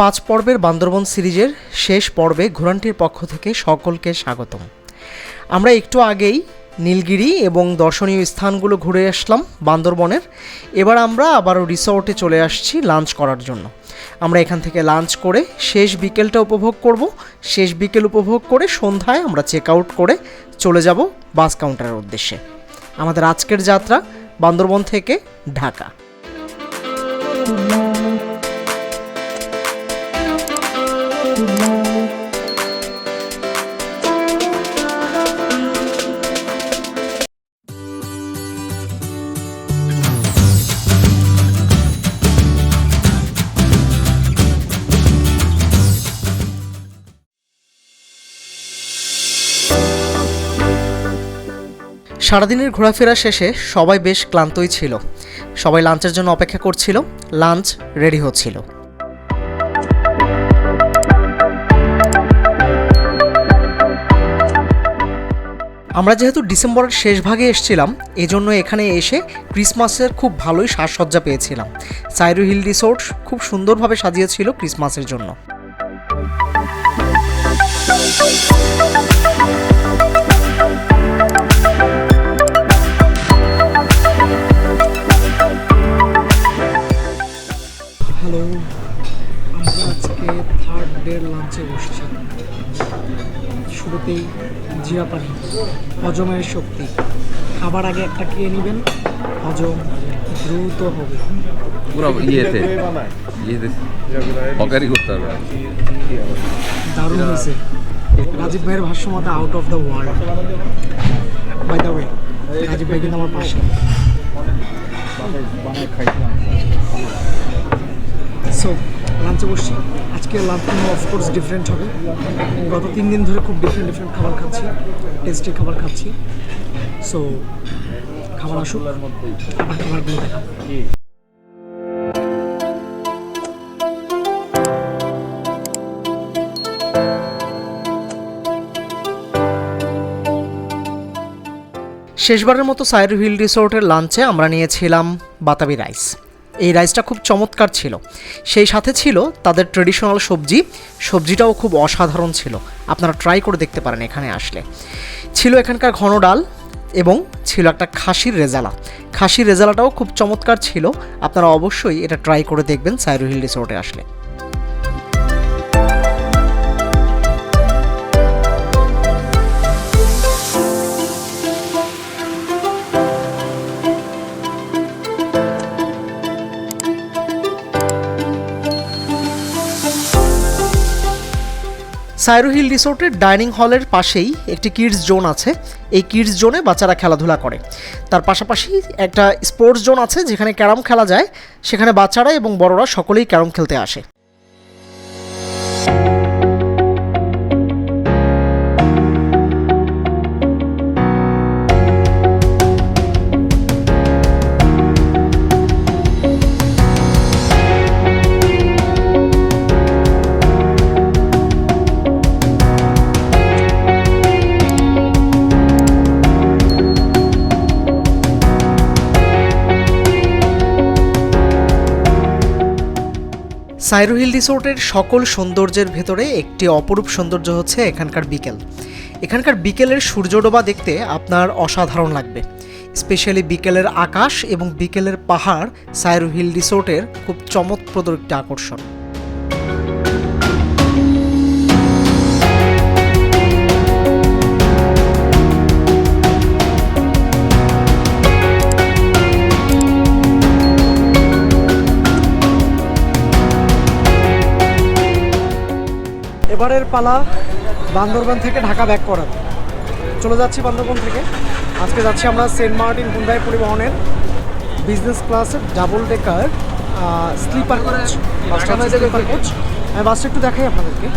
5 পর্বের বান্দরবন সিরিজের শেষ পর্বে ঘোরানটির পক্ষ থেকে সকলকে স্বাগতম। আমরা একটু আগেই নীলগিরি এবং দর্শনীয় স্থানগুলো ঘুরে আসলাম বান্দরবনের। এবার আমরা আবারও রিসর্টে চলে আসছি লাঞ্চ করার জন্য। আমরা এখান থেকে লাঞ্চ করে শেষ বিকেলটা উপভোগ করব। শেষ বিকেল উপভোগ করে সন্ধ্যায় আমরা চেক আউট করে চলে যাব বাস কাউন্টারের উদ্দেশ্যে। আমাদের আজকের যাত্রা বান্দরবন থেকে ঢাকা। সারাদিনের ঘোরাফেরা শেষে সবাই বেশ ক্লান্তই ছিল। সবাই লাঞ্চের জন্য অপেক্ষা করছিল। লাঞ্চ রেডি হচ্ছিল। আমরা যেহেতু ডিসেম্বরের শেষ ভাগে এসেছিলাম, এজন্য এখানে এসে ক্রিসমাসের খুব ভালোই সাজসজ্জা পেয়েছিলাম। সাইরু হিল রিসোর্ট খুব সুন্দরভাবে সাজিয়েছিল ক্রিসমাসের জন্য। হ্যালো, আমরা আজকে থার্ড ডের লাঞ্চে বসছি। শুরুতেই জিরা পানি, হজমের শক্তি। খাবার আগে একটা খেয়ে নেবেন, হজম দ্রুত হবে। দারুণ হয়েছে। রাজীব ভাইয়ের ভাষ্য মতো out of the world. By the way, Rajib ভাই কিন্তু আমার পাশে। সো লাঞ্চে বসছি। আজকে লাঞ্চ অফকোর্স ডিফারেন্ট হবে। গত 3 দিন ধরে খুব ডিফারেন্ট খাবার খাচ্ছি, টেস্টি খাবার খাচ্ছি। সো খাবার আসুক, আবার খাবারগুলো দেখা। শেষবারের মতো সাইরু হিল রিসোর্টের লাঞ্চে আমরা নিয়েছিলাম বাতাবি রাইস। এই রাইসটা খুব চমৎকার ছিল। সেই সাথে ছিল তাদের ট্রেডিশনাল সবজিটাও খুব অসাধারণ ছিল। আপনারা ট্রাই করে দেখতে পারেন এখানে আসলে। ছিল এখানকার ঘন ডাল এবং ছিল একটা খাসির রেজালা। খাসির রেজালাটাও খুব চমৎকার ছিল। আপনারা অবশ্যই এটা ট্রাই করে দেখবেন সাইরু হিল রিসোর্টে আসলে। সাইরু হিল রিসোর্টের ডাইনিং হলের পাশেই একটি কিডস জোন আছে। এই কিডস জোনে বাচ্চারা খেলাধুলা করে। তার পাশাপাশি একটা স্পোর্টস জোন আছে যেখানে ক্যারম খেলা যায়। সেখানে বাচ্চারা এবং বড়রা সকলেই ক্যারম খেলতে আসে। সাইরু হিল রিসোর্টের সকল সৌন্দর্যের ভেতরে একটি অপরূপ সৌন্দর্য হচ্ছে এখানকার বিকেল। এখানকার বিকেলের সূর্যডোবা দেখতে আপনার অসাধারণ লাগবে। স্পেশালি বিকেলের আকাশ এবং বিকেলের পাহাড় সাইরু হিল রিসোর্টের খুব চমকপ্রদ একটি আকর্ষণ। এবারের পালা বান্দরবান থেকে ঢাকা ব্যাক করার। চলে যাচ্ছি বান্দরবান থেকে। আজকে যাচ্ছি আমরা সেন্ট মার্টিন হুন্ডাই পরিবহনের বিজনেস ক্লাসের ডাবল ডেকার স্লিপার কোচ। আমি বাসটা একটু দেখাই আপনাদেরকে।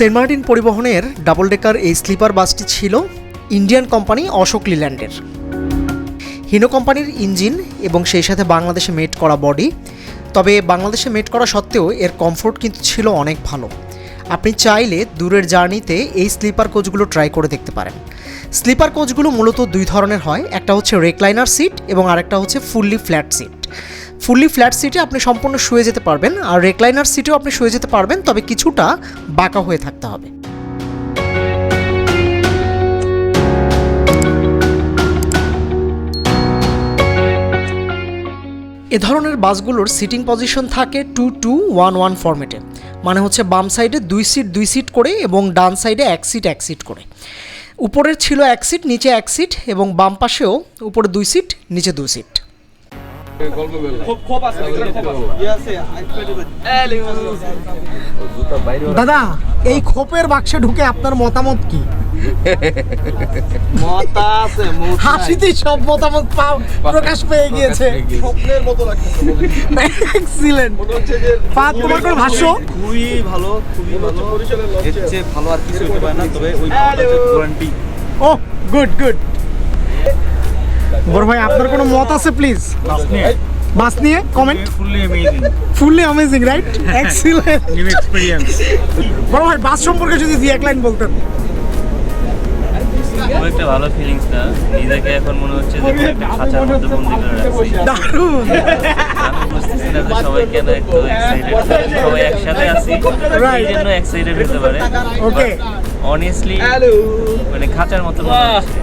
সেন্ট মার্টিন পরিবহনের ডাবল ডেকার এই স্লিপার বাসটি ছিল ইন্ডিয়ান কোম্পানি অশোক লিল্যান্ডের। হিনো কোম্পানির ইঞ্জিন এবং সেই সাথে বাংলাদেশে মেড করা বডি। তবে বাংলাদেশে মেড করা সত্ত্বেও এর কমফোর্ট কিন্তু ছিল অনেক ভালো। আপনি চাইলে দূরের জার্নিতে এই স্লিপার কোচগুলো ট্রাই করে দেখতে পারেন। স্লিপার কোচগুলো মূলত দুই ধরনের হয়, একটা হচ্ছে রেক্লাইনার সিট এবং আরেকটা হচ্ছে fully flat seat. Fully flat সিটে আপনি সম্পূর্ণ শুয়ে যেতে পারবেন, আর রেক্লাইনার সিটেও আপনি শুয়ে যেতে পারবেন, তবে কিছুটা বাঁকা হয়ে থাকতে হবে। এ ধরনের বাসগুলোর সিটিং পজিশন থাকে 2-2-1-1 ফরম্যাটে, মানে হচ্ছে বাম সাইডে 2 সিট করে এবং ডান সাইডে 1 সিট করে। উপরের ছিল 1 সিট, নিচে 1 সিট এবং বাম পাশেও উপরে 2 সিট, নিচে 2 সিট। দাদা, এই খোপের বাক্সে ঢুকে আপনার মতামত কি? হাসিতেই সব মতামত প্রকাশ পেয়ে গিয়েছে। স্বপ্নের মতো লাগছে। এক্সিলেন্ট। ফাদ, তোমার কোন ভাষ্য? খুবই ভালো, খুবই ভালো। এর চেয়ে ভালো আর কিছু হতে পারে না, তবে ওই ওয়ারেন্টি। ও গুড। বড় ভাই, আপনার কোনো মত আছে প্লিজ? বাস নিয়ে comment. Fully amazing, right? Excellent new experience. বড় ভাই, বাস সম্পর্কে যদি দুই এক লাইন বলতেন। খুব একটা ভালো ফিলিংস না, নিজেকে এখন মনে হচ্ছে যে একটা খাঁচার মধ্যে বন্দি করে রাখছি। দারুণ। আমি বুঝতেছি না যে সবাই কেন একটু এক্সাইটেড, সবাই একসাথে আছি এই জন্য এক্সাইটেড হতে পারে। ওকে, অনেস্টলি মানে খাঁচার মতো মনে হচ্ছে।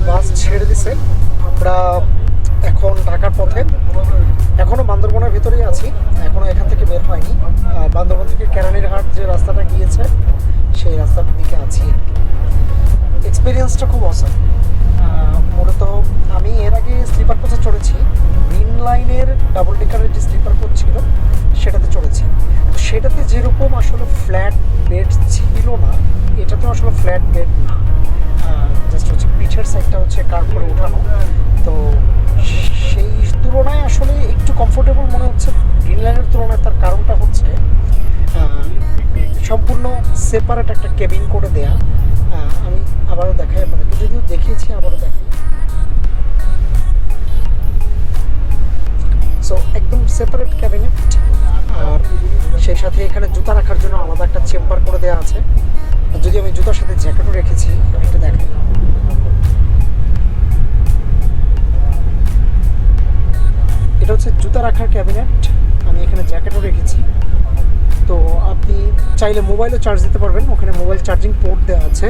বাস ছেড়ে দিছে, আমরা এখন ঢাকার পথে। এখনও বান্দরবনের ভিতরেই আছি, এখনও এখান থেকে বের হয়নি। বান্দরবন থেকে কেরানীরহাট যে রাস্তাটা গিয়েছে সেই রাস্তার দিকে আছি। এক্সপিরিয়েন্সটা খুব অসাম। মূলত আমি এর আগে স্লিপার কোচে চড়েছি, গ্রিন লাইনের ডাবল ডেকারের যে স্লিপার কোচ ছিল সেটাতে চড়েছি। তো সেটাতে যেরকম আসলে ফ্ল্যাট বেড ছিল না, এটাতে আসলে ফ্ল্যাট বেড না, জাস্ট হচ্ছে পিঠের সাইডটা হচ্ছে কার করে ওঠানো। তো সেই তুলনায় আসলে একটু কমফোর্টেবল মনে হচ্ছে গ্রিন লাইনের তুলনায়। তার কারণটা হচ্ছে সম্পূর্ণ সেপারেট একটা কেবিন করে দেয়া। আমি আবারও দেখাই আপনাদেরকে, যদিও দেখিয়েছি, আবারও দেখাই। সো একদম সেপারেট ক্যাবিনেট, আর সেই সাথে এখানে জুতা রাখার জন্য আলাদা একটা চেম্বার করে দেওয়া আছে। যদি আমি জুতার সাথে জ্যাকেটও রেখেছি, আমি একটু দেখাই। এটা হচ্ছে জুতা রাখার ক্যাবিনেট, আমি এখানে জ্যাকেটও রেখেছি। তো আপনি চাইলে মোবাইলও চার্জ দিতে পারবেন, ওখানে মোবাইল চার্জিং পোর্ট দেওয়া আছে।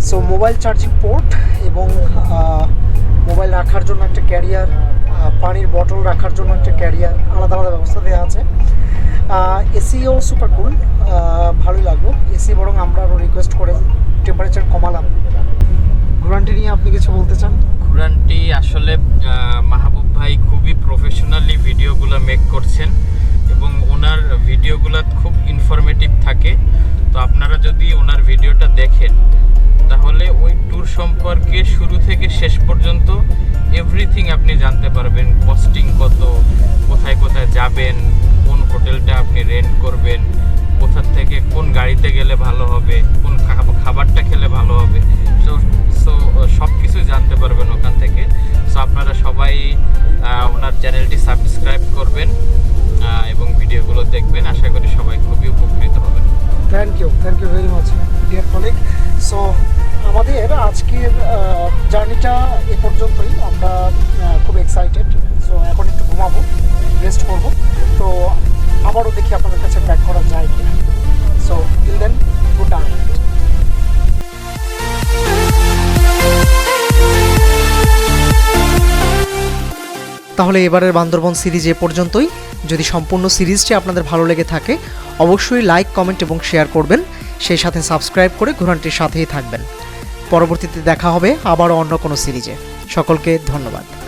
সো মোবাইল চার্জিং পোর্ট এবং মোবাইল রাখার জন্য একটা ক্যারিয়ার, পানির বটল রাখার জন্য একটা ক্যারিয়ার, আলাদা আলাদা ব্যবস্থা দেওয়া আছে। এসিও সুপার কুল, ভালোই লাগলো এসি। বরং আমরা আরও রিকোয়েস্ট করে টেম্পারেচার কমালাম। ঘোরানটি নিয়ে আপনি কিছু বলতে চান? ঘোরানটি আসলে মাহবুব ভাই খুবই প্রফেশনালি ভিডিওগুলো মেক করছেন এবং ওনার ভিডিওগুলো খুব ইনফরমেটিভ থাকে। তো আপনারা যদি ওনার ভিডিওটা দেখেন তাহলে ওই ট্যুর সম্পর্কে শুরু থেকে শেষ পর্যন্ত এভরিথিং আপনি জানতে পারবেন। কস্টিং কত, কোথায় কোথায় যাবেন, কোন হোটেলটা আপনি রেন্ট করবেন, কোথা থেকে কোন গাড়িতে গেলে ভালো হবে, কোন খাবারটা খেলে ভালো হবে। সো সব কিছু জানতে পারবেন ওখান থেকে। সো আপনারা সবাই ওনার চ্যানেলটি সাবস্ক্রাইব করবেন এবং ভিডিওগুলো দেখবেন। আশা করি সবাই খুবই উপকৃত হবেন। Thank you very much dear colleague. So আমাদের আজকের জার্নিটা এ পর্যন্তই। আমরা খুব এক্সাইটেড। সো এখন একটু ঘুমাবো, রেস্ট করবো। তো আবারও দেখি আপনাদের কাছে ব্যাক করা যায় কিনা। So till then, good night. তাহলে এবারের বান্দরবন সিরিজ এ পর্যন্তই। যদি সম্পূর্ণ সিরিজটি আপনাদের ভালো লেগে থাকে অবশ্যই লাইক, কমেন্ট এবং শেয়ার করবেন। সেই সাথে সাবস্ক্রাইব করে ঘোরানটির সাথেই থাকবেন। পরবর্তীতে দেখা হবে আবারও অন্য কোনো সিরিজে। সকলকে ধন্যবাদ।